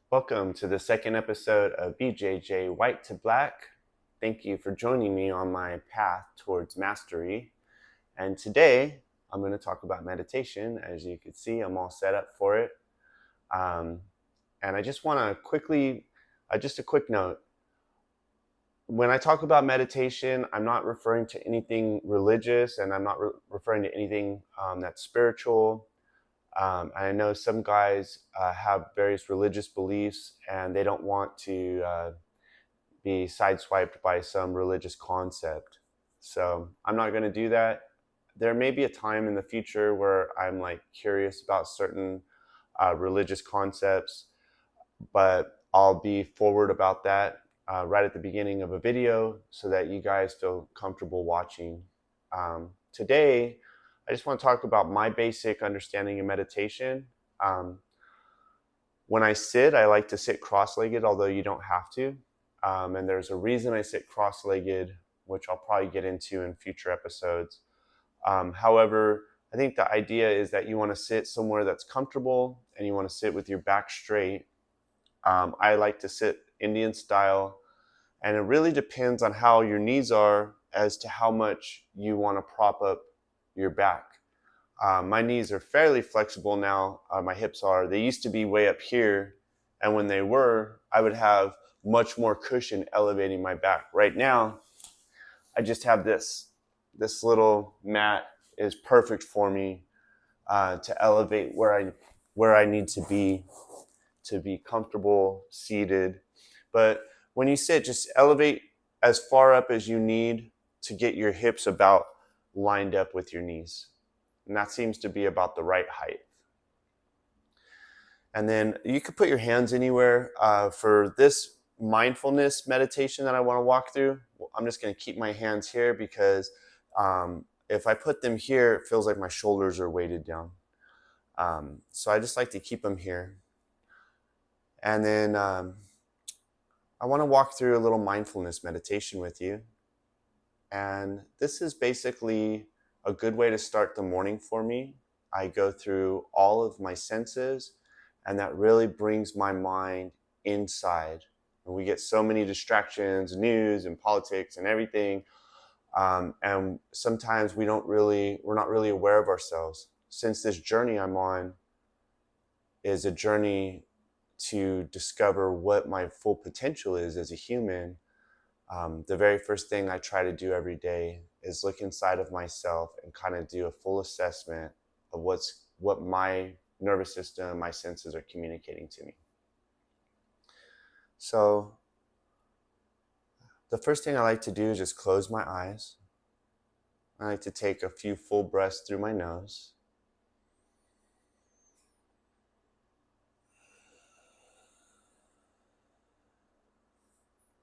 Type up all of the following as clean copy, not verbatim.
Welcome to the second episode of BJJ White to Black. Thank you for joining me on my path towards mastery. And today I'm going to talk about meditation. As you can see, I'm all set up for it. Um, and I just want to just a quick note. When I talk about meditation, I'm not referring to anything religious and I'm not referring to anything that's spiritual. I know some guys have various religious beliefs and they don't want to be sideswiped by some religious concept. So I'm not going to do that. There may be a time in the future where I'm like curious about certain religious concepts, but I'll be forward about that right at the beginning of a video so that you guys feel comfortable watching. Today, I just want to talk about my basic understanding of meditation. Um, when I sit, I like to sit cross-legged, although you don't have to. And there's a reason I sit cross-legged, which I'll probably get into in future episodes. However, I think the idea is that you want to sit somewhere that's comfortable and you want to sit with your back straight. I like to sit Indian style, and it really depends on how your knees are as to how much you want to prop up your back. My knees are fairly flexible now. My hips are. They used to be way up here, and when they were, I would have much more cushion elevating my back. Right now, I just have this. This little mat is perfect for me to elevate where I need to be comfortable seated. But when you sit, just elevate as far up as you need to get your hips about lined up with your knees. And that seems to be about the right height. And then you could put your hands anywhere. For this mindfulness meditation that I want to walk through, I'm just going to keep my hands here because if I put them here, it feels like my shoulders are weighted down. So I just like to keep them here. And then I want to walk through a little mindfulness meditation with you. And this is basically a good way to start the morning for me. I go through all of my senses, and that really brings my mind inside. And we get so many distractions, news and politics and everything. And sometimes we're not really aware of ourselves. Since this journey I'm on is a journey to discover what my full potential is as a human, the very first thing I try to do every day is look inside of myself and kind of do a full assessment of what my nervous system, my senses are communicating to me. So the first thing I like to do is just close my eyes. I like to take a few full breaths through my nose.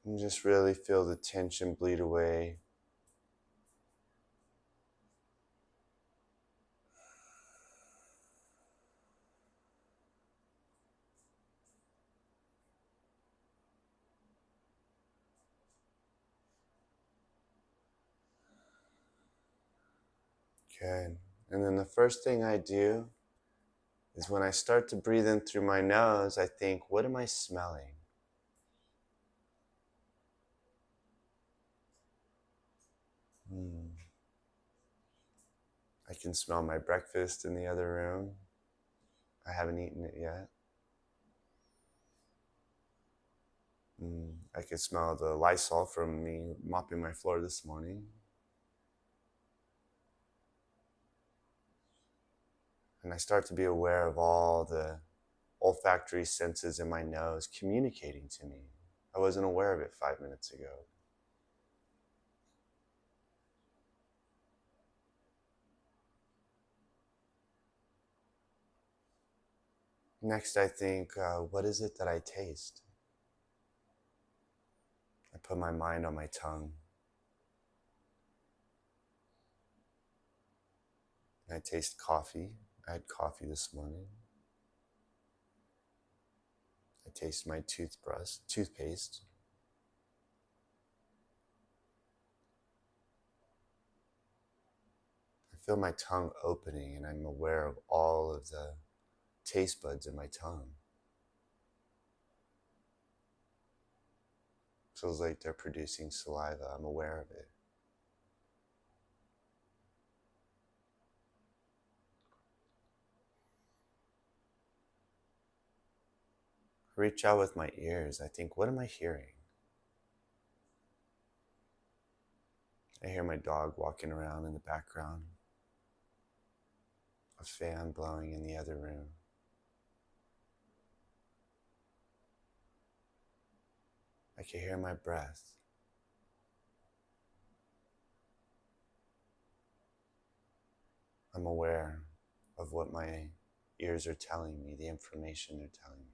And just really feel the tension bleed away. Good. And then the first thing I do is when I start to breathe in through my nose, I think, what am I smelling? I can smell my breakfast in the other room. I haven't eaten it yet. I can smell the Lysol from me mopping my floor this morning. And I start to be aware of all the olfactory senses in my nose communicating to me. I wasn't aware of it 5 minutes ago. Next, I think, what is it that I taste? I put my mind on my tongue. I taste coffee. I had coffee this morning. I taste my toothpaste. I feel my tongue opening and I'm aware of all of the taste buds in my tongue. Feels like they're producing saliva. I'm aware of it. Reach out with my ears. I think, what am I hearing? I hear my dog walking around in the background, a fan blowing in the other room. I can hear my breath. I'm aware of what my ears are telling me, the information they're telling me.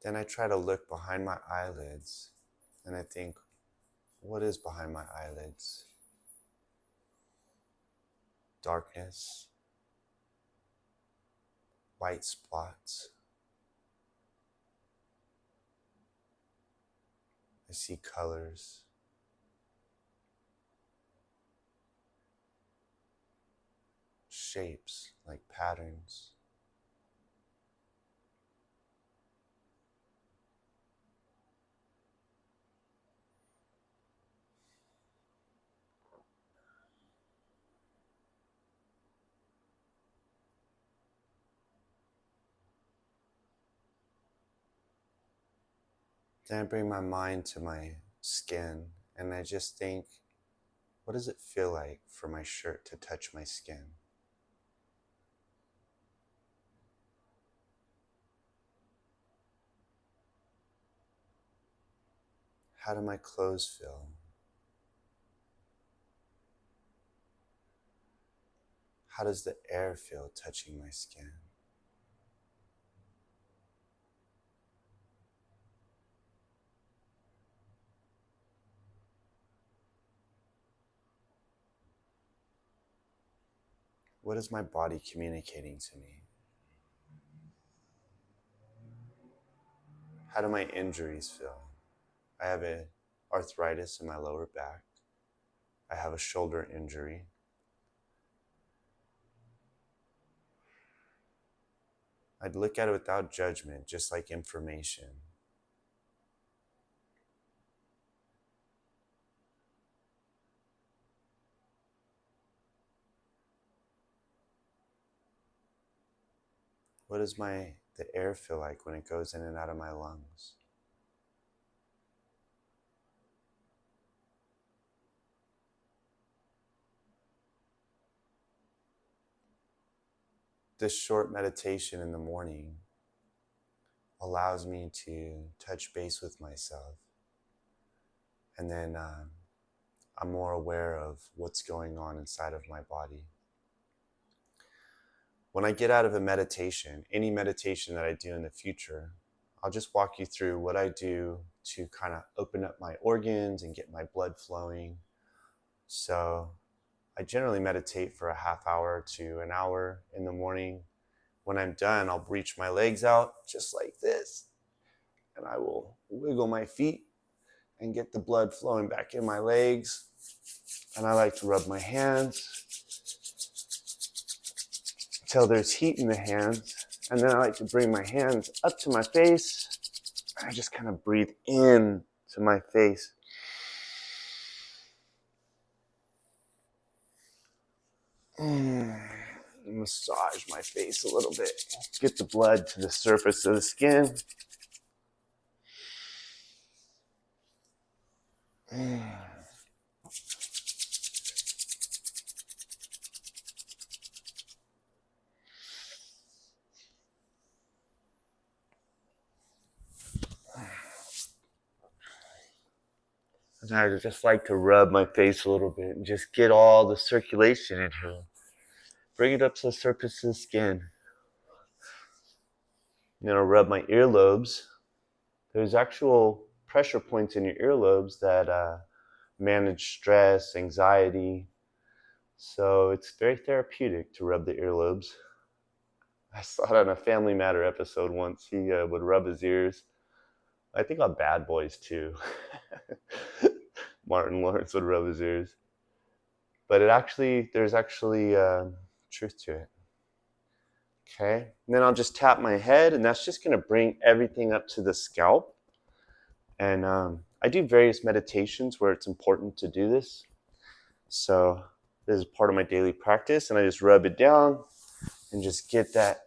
Then I try to look behind my eyelids, and I think, what is behind my eyelids? Darkness, white spots. I see colors. Shapes, like patterns. Then I bring my mind to my skin, and I just think, what does it feel like for my shirt to touch my skin? How do my clothes feel? How does the air feel touching my skin? What is my body communicating to me? How do my injuries feel? I have arthritis in my lower back. I have a shoulder injury. I'd look at it without judgment, just like information. What does the air feel like when it goes in and out of my lungs? This short meditation in the morning allows me to touch base with myself. And then I'm more aware of what's going on inside of my body. When I get out of a meditation, any meditation that I do in the future, I'll just walk you through what I do to kind of open up my organs and get my blood flowing. So I generally meditate for a half hour to an hour in the morning. When I'm done, I'll reach my legs out just like this, and I will wiggle my feet and get the blood flowing back in my legs. And I like to rub my hands until there's heat in the hands. And then I like to bring my hands up to my face. I just kind of breathe in to my face. Massage my face a little bit. Get the blood to the surface of the skin. And I just like to rub my face a little bit and just get all the circulation in here. Bring it up to the surface of the skin. Then I'll rub my earlobes. There's actual pressure points in your earlobes that manage stress, anxiety. So it's very therapeutic to rub the earlobes. I saw it on a Family Matter episode once. He would rub his ears. I think on Bad Boys too. Martin Lawrence would rub his ears. But there's actually truth to it. Okay, and then I'll just tap my head, and that's just going to bring everything up to the scalp. And I do various meditations where it's important to do this. So this is part of my daily practice, and I just rub it down and just get that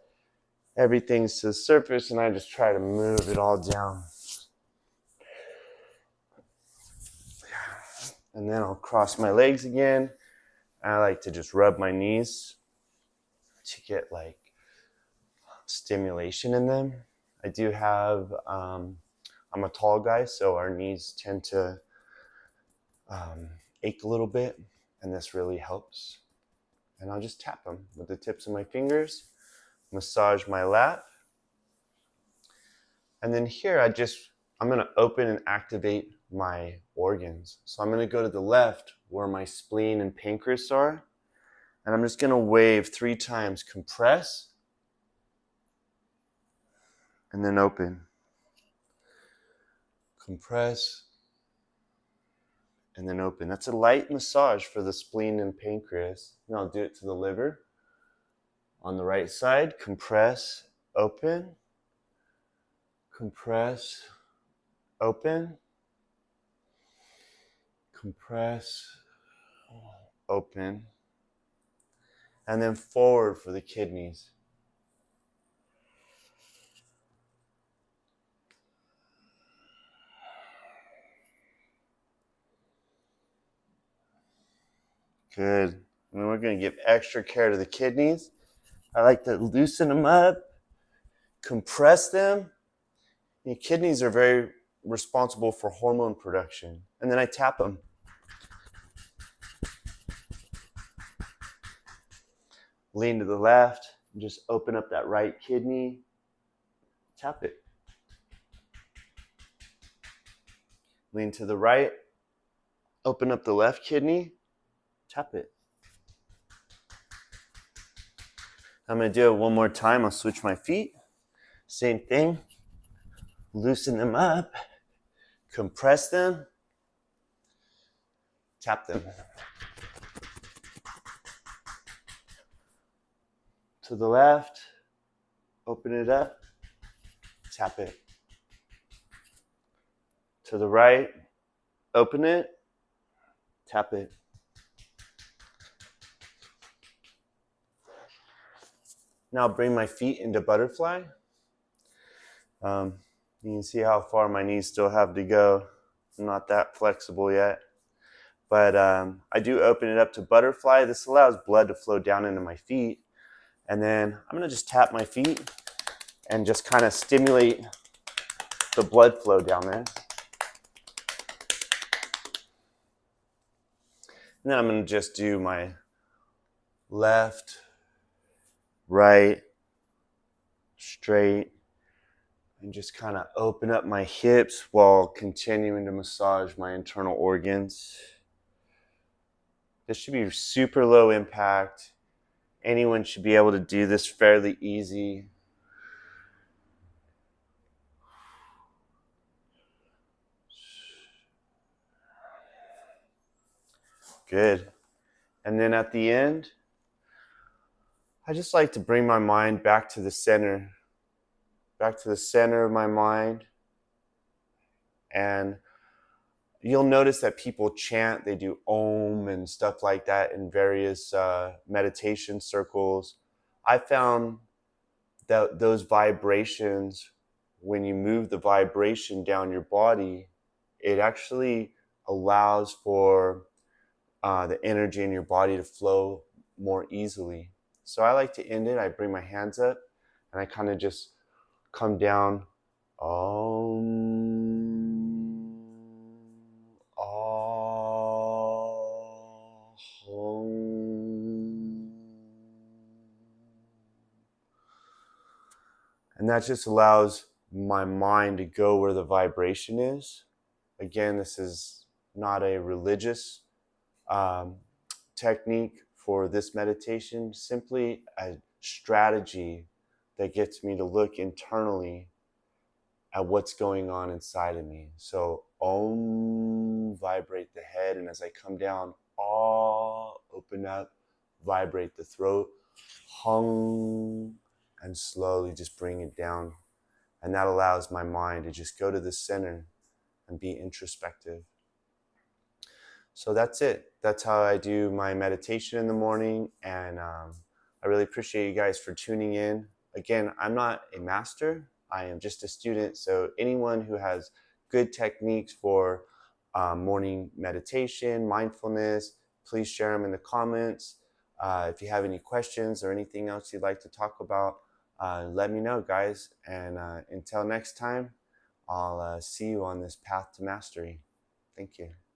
everything's to the surface, and I just try to move it all down. And then I'll cross my legs again. I like to just rub my knees to get like stimulation in them. I do have, I'm a tall guy, so our knees tend to ache a little bit, and this really helps. And I'll just tap them with the tips of my fingers, massage my lap. And then here I'm going to open and activate my organs. So I'm going to go to the left where my spleen and pancreas are. And I'm just going to wave 3 times. Compress. And then open. Compress. And then open. That's a light massage for the spleen and pancreas. And I'll do it to the liver. On the right side, compress, open. Compress, open. Compress, open. And then forward for the kidneys. Good. And then we're going to give extra care to the kidneys. I like to loosen them up, compress them. Your kidneys are very responsible for hormone production. And then I tap them. Lean to the left, and just open up that right kidney. Tap it. Lean to the right, open up the left kidney, tap it. I'm going to do it one more time. I'll switch my feet. Same thing. Loosen them up, compress them, tap them. To the left, open it up, tap it. To the right, open it, tap it. Now bring my feet into butterfly. You can see how far my knees still have to go. I'm not that flexible yet. But I do open it up to butterfly. This allows blood to flow down into my feet. And then I'm going to just tap my feet and just kind of stimulate the blood flow down there. And then I'm going to just do my left, right, straight, and just kind of open up my hips while continuing to massage my internal organs. This should be super low impact. Anyone should be able to do this fairly easy. Good. And then at the end, I just like to bring my mind back to the center of my mind. And you'll notice that people chant, they do Om and stuff like that in various meditation circles. I found that those vibrations, when you move the vibration down your body, it actually allows for the energy in your body to flow more easily. So I like to end it. I bring my hands up and I kind of just come down. Om, Om. And that just allows my mind to go where the vibration is. Again, this is not a religious technique for this meditation, simply a strategy that gets me to look internally at what's going on inside of me. So Om, vibrate the head, and as I come down, Ah, open up, vibrate the throat. hung, and slowly just bring it down. And that allows my mind to just go to the center and be introspective. So that's it. That's how I do my meditation in the morning. And I really appreciate you guys for tuning in. Again, I'm not a master, I am just a student. So anyone who has good techniques for morning meditation, mindfulness, please share them in the comments. If you have any questions or anything else you'd like to talk about, let me know, guys. And until next time, I'll see you on this path to mastery. Thank you.